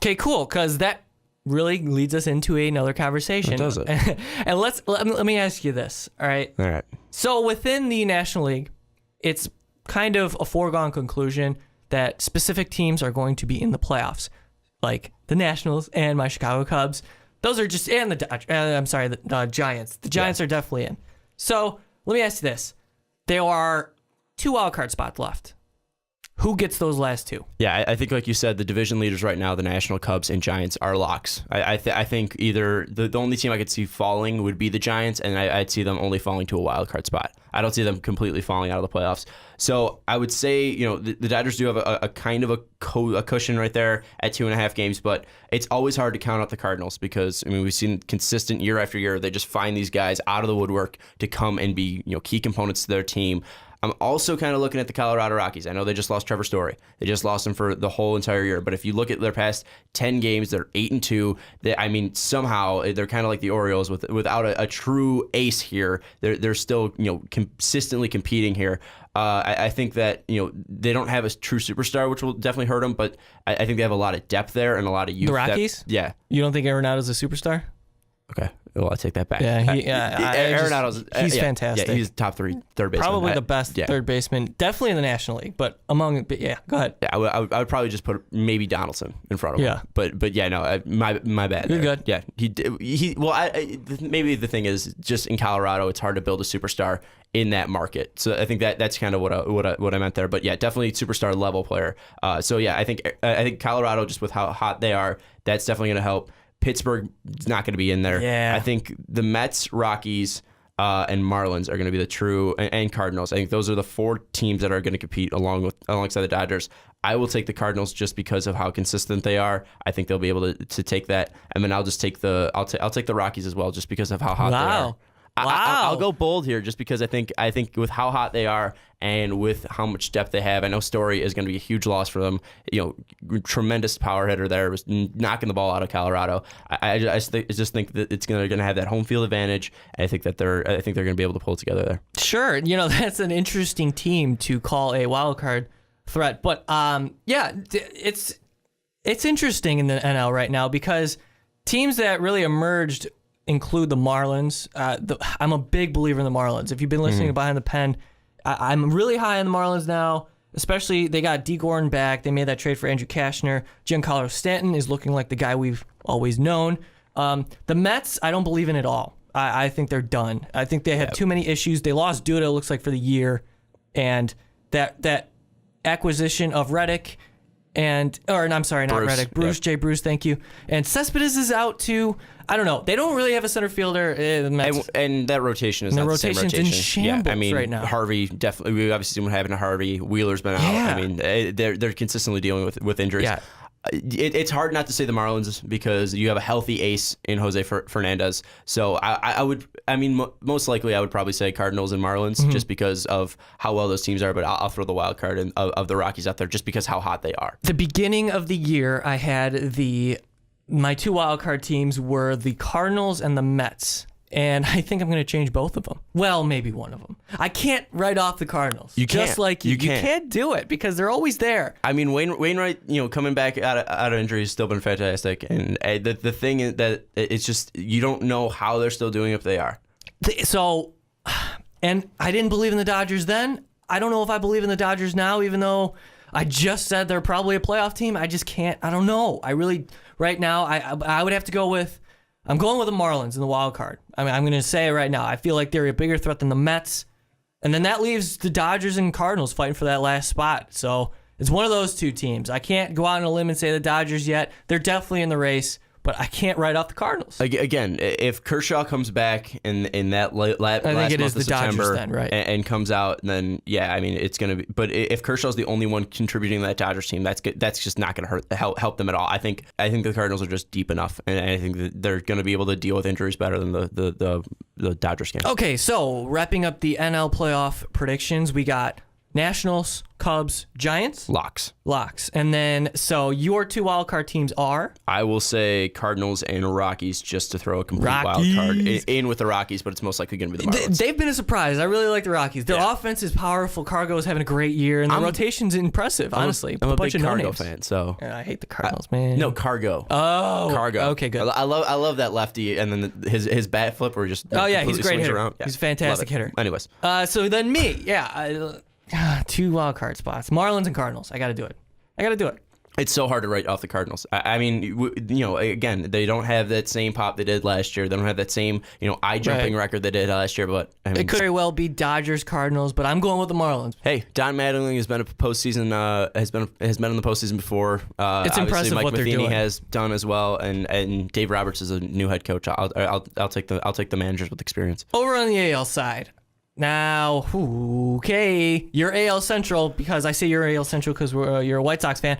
Okay, cool, because that really leads us into another conversation. It does it. And let me ask you this, all right? All right. So within the National League, it's kind of a foregone conclusion that specific teams are going to be in the playoffs, like the Nationals and my Chicago Cubs. Those are just, and the Giants. The Giants are definitely in. So let me ask you this. There are 2 wildcard spots left. Who gets those last 2? Yeah, I think like you said, the division leaders right now, the National Cubs and Giants, are locks. I think either the only team I could see falling would be the Giants, and I'd see them only falling to a wild card spot. I don't see them completely falling out of the playoffs. So I would say, the Dodgers do have a kind of a cushion right there at 2.5 games, but it's always hard to count out the Cardinals because, we've seen consistent year after year. They just find these guys out of the woodwork to come and be, key components to their team. I'm also kind of looking at the Colorado Rockies. I know they just lost Trevor Story. They just lost him for the whole entire year. But if you look at their past 10 games, they're 8-2. Somehow they're kind of like the Orioles without a true ace here. They're still consistently competing here. I think that they don't have a true superstar, which will definitely hurt them. But I think they have a lot of depth there and a lot of youth. The Rockies? Yeah. You don't think Arenado's a superstar? Okay. Well, I take that back. Yeah, Arenado's he's fantastic. Yeah, he's top 3 third baseman. Probably the best third baseman, definitely in the National League. But go ahead. Yeah, I would probably just put maybe Donaldson in front of him. Yeah, but yeah, no, my bad. You're good. Yeah, maybe the thing is just in Colorado, it's hard to build a superstar in that market. So I think that's kind of what I meant there. But yeah, definitely superstar level player. So yeah, I think Colorado, just with how hot they are, that's definitely going to help. Pittsburgh is not going to be in there. Yeah. I think the Mets, Rockies, and Marlins are going to be the true, and Cardinals. I think those are the 4 teams that are going to compete alongside the Dodgers. I will take the Cardinals just because of how consistent they are. I think they'll be able to take that, and then I'll just take I'll take the Rockies as well, just because of how hot they are. I'll go bold here just because I think with how hot they are and with how much depth they have, I know Story is going to be a huge loss for them. Tremendous power hitter there, was knocking the ball out of Colorado. I just think that it's going to have that home field advantage. And I think they're going to be able to pull it together there. Sure, that's an interesting team to call a wild card threat, but it's interesting in the NL right now because teams that really emerged include the Marlins. I'm a big believer in the Marlins. If you've been listening to Behind the Pen, I'm really high on the Marlins now, especially they got D. Gordon back. They made that trade for Andrew Cashner. Giancarlo Stanton is looking like the guy we've always known. The Mets, I don't believe in at all. I think they're done. I think they have too many issues. They lost Duda, it looks like, for the year. And that acquisition of Reddick Bruce, Jay Bruce, thank you. And Cespedes is out too. I don't know. They don't really have a center fielder. And that rotation is not the same rotation. In shambles right now. Harvey, definitely, we've obviously seen what happened to Harvey. Wheeler's been out. They're consistently dealing with injuries. Yeah. It's hard not to say the Marlins because you have a healthy ace in Jose Fernandez. So most likely I would probably say Cardinals and Marlins just because of how well those teams are. But I'll throw the wild card of the Rockies out there just because how hot they are. The beginning of the year, I had my 2 wild card teams were the Cardinals and the Mets. And I think I'm going to change both of them. Well, maybe one of them. I can't write off the Cardinals. You can't. Just like you can't do it because they're always there. Wainwright, coming back out of injury has still been fantastic. And the thing is that it's just you don't know how they're still doing if they are. So, and I didn't believe in the Dodgers then. I don't know if I believe in the Dodgers now, even though I just said they're probably a playoff team. I just can't. I don't know. I really, right now, I would have to go with. I'm going with the Marlins in the wild card. I'm going to say it right now. I feel like they're a bigger threat than the Mets. And then that leaves the Dodgers and Cardinals fighting for that last spot. So it's one of those 2 teams. I can't go out on a limb and say the Dodgers yet. They're definitely in the race, but I can't write off the Cardinals. Again, if Kershaw comes back in that last month of September then, right? and comes out, then it's going to be. But if Kershaw's the only one contributing to that Dodgers team, that's just not going to help them at all. I think the Cardinals are just deep enough, and I think that they're going to be able to deal with injuries better than the Dodgers can. Okay, so wrapping up the NL playoff predictions, we got Nationals, Cubs, Giants? Locks. Locks. And then, so your 2 wild card teams are? I will say Cardinals and Rockies just to throw a complete Rockies. wild card in with the Rockies, but it's most likely going to be the Marlins. They've been a surprise. I really like the Rockies. Their offense is powerful. Cargo's having a great year, and the rotation's impressive, honestly. I'm a bunch big of Cargo no-names. fan, so. Yeah, I hate the Cardinals, man. No, Cargo. Oh. Cargo. Okay, good. I love that lefty, and then his bat flip where just Oh, yeah, he's a completely great swings hitter. around. Yeah, He's a fantastic hitter. Anyways. So then me, 2 wild card spots. Marlins and Cardinals. I got to do it. It's so hard to write off the Cardinals. I mean, again, they don't have that same pop they did last year. They don't have that same, eye-jumping record they did last year. But I mean, It could very well be Dodgers, Cardinals, but I'm going with the Marlins. hey, Don Mattingly has been a postseason. Has been in the postseason before. It's impressive Mike what they're Matheny doing. has done as well, and Dave Roberts is a new head coach. I'll take the managers with experience. Over on the AL side. Now, okay, you're AL Central because I say you're AL Central because you're a White Sox fan.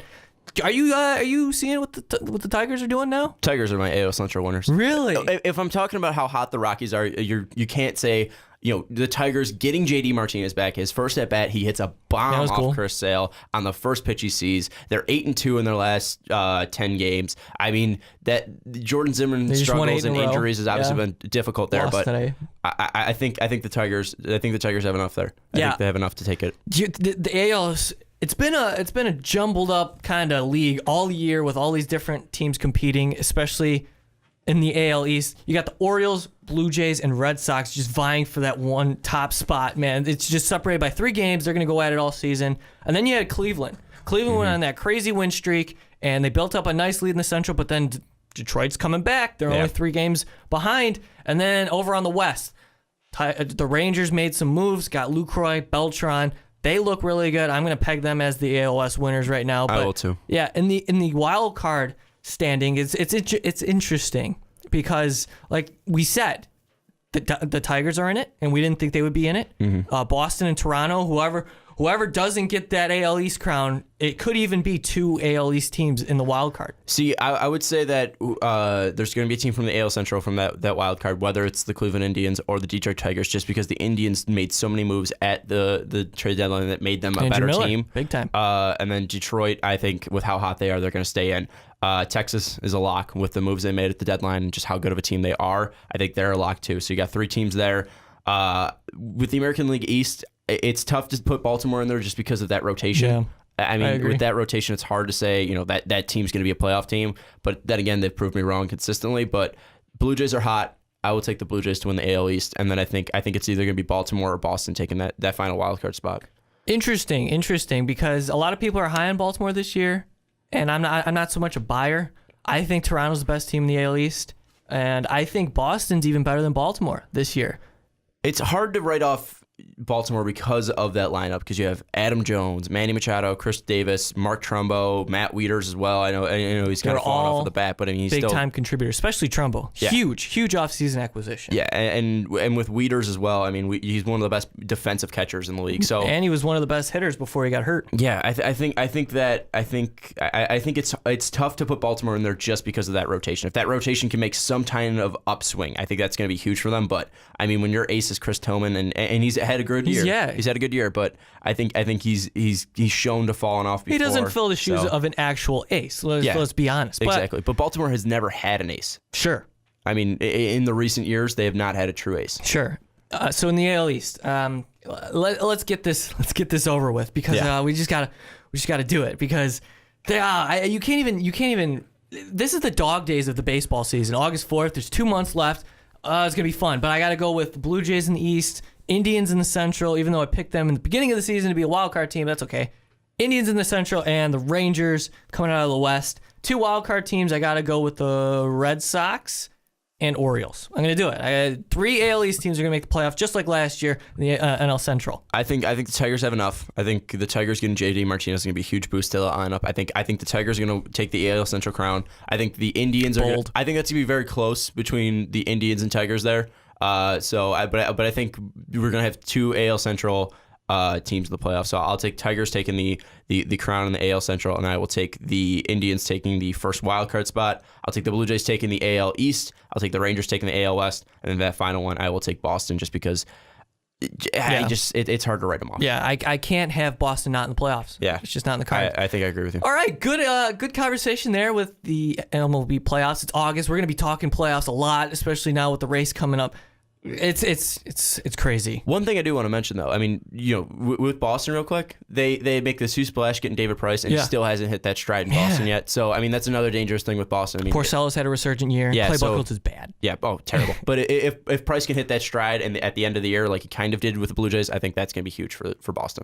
Are you seeing what the Tigers are doing now? Tigers are my AL Central winners. Really? If I'm talking about how hot the Rockies are, you can't say the Tigers getting JD Martinez back. His first at bat, he hits a bomb off cool. Chris Sale on the first pitch he sees. They're 8-2 in their last 10 games. I mean that Jordan Zimmerman's struggles and injuries has obviously been difficult there, Lost but today. I think the Tigers have enough there. I think they have enough to take it. The AL. It's been a jumbled up kind of league all year with all these different teams competing, especially in the AL East. You got the Orioles, Blue Jays, and Red Sox just vying for that one top spot, man. It's just separated by 3 games. They're going to go at it all season. And then you had Cleveland. Cleveland went on that crazy win streak, and they built up a nice lead in the Central, but then Detroit's coming back. They're only 3 games behind. And then over on the West, the Rangers made some moves, got Lucroy, Beltran. They look really good. I'm going to peg them as the AL West winners right now. But I will too. Yeah, in the wild card standing, it's interesting because, like we said, the Tigers are in it, and we didn't think they would be in it. Boston and Toronto, whoever doesn't get that AL East crown, it could even be 2 AL East teams in the wild card. See, I would say that there's going to be a team from the AL Central from that wild card, whether it's the Cleveland Indians or the Detroit Tigers, just because the Indians made so many moves at the trade deadline that made them a better Miller, team. big time. And then Detroit, I think, with how hot they are, they're going to stay in. Texas is a lock with the moves they made at the deadline and just how good of a team they are. I think they're a lock too. So you got 3 teams there. With the American League East, it's tough to put Baltimore in there just because of that rotation. Yeah, I mean, with that rotation, it's hard to say, that team's going to be a playoff team. But then again, they've proved me wrong consistently. But Blue Jays are hot. I will take the Blue Jays to win the AL East. And then I think it's either going to be Baltimore or Boston taking that final wild card spot. Interesting, because a lot of people are high on Baltimore this year, and I'm not so much a buyer. I think Toronto's the best team in the AL East, and I think Boston's even better than Baltimore this year. It's hard to write off Baltimore because of that lineup, because you have Adam Jones, Manny Machado, Chris Davis, Mark Trumbo, Matt Wieters as well. I know he's kind of fallen off of the bat, but I mean he's big still time contributor, especially Trumbo. Yeah. Huge offseason acquisition. Yeah, and with Wieters as well. I mean, he's one of the best defensive catchers in the league. So and he was one of the best hitters before he got hurt. Yeah, I think it's tough to put Baltimore in there just because of that rotation. If that rotation can make some kind of upswing, I think that's going to be huge for them. But I mean, when your ace is Chris Tillman and he's had a good year, he's had a good year. But I think he's shown to fallen off before. He doesn't fill the shoes of an actual ace. Let's be honest. Exactly. But Baltimore has never had an ace. Sure. I mean, in the recent years, they have not had a true ace. Sure. So in the AL East, let's get this over with because we just gotta do it because you can't even. This is the dog days of the baseball season. August 4th. There's 2 months left. It's gonna be fun, but I gotta go with the Blue Jays in the East, Indians in the Central. Even though I picked them in the beginning of the season to be a wild card team, that's okay. Indians in the Central and the Rangers coming out of the West. 2 wild card teams. I gotta go with the Red Sox and Orioles. I'm going to do it. I had 3 AL East teams are going to make the playoff, just like last year in the NL Central. I think the Tigers have enough. I think the Tigers getting JD Martinez is going to be a huge boost to the lineup. I think the Tigers are going to take the AL Central crown. I think the Indians are. I think that's going to be very close between the Indians and Tigers there. But I think we're going to have 2 AL Central teams in the playoffs. So I'll take Tigers taking the crown in the AL Central, and I will take the Indians taking the first wild card spot. I'll take the Blue Jays taking the AL East. I'll take the Rangers taking the AL West, and then that final one I will take Boston just because It's hard to write them off. Yeah, I can't have Boston not in the playoffs. Yeah. It's just not in the cards. I think I agree with you. All right, good conversation there with the MLB playoffs. It's August. We're going to be talking playoffs a lot, especially now with the race coming up. It's crazy. One thing I do want to mention, though, I mean, with Boston, real quick, they make this huge splash getting David Price, and he still hasn't hit that stride in Boston yet. So, I mean, that's another dangerous thing with Boston. I mean, Porcello's had a resurgent year. Yeah, Clay Buchholz is bad. Yeah, terrible. But if Price can hit that stride, and at the end of the year, like he kind of did with the Blue Jays, I think that's going to be huge for Boston.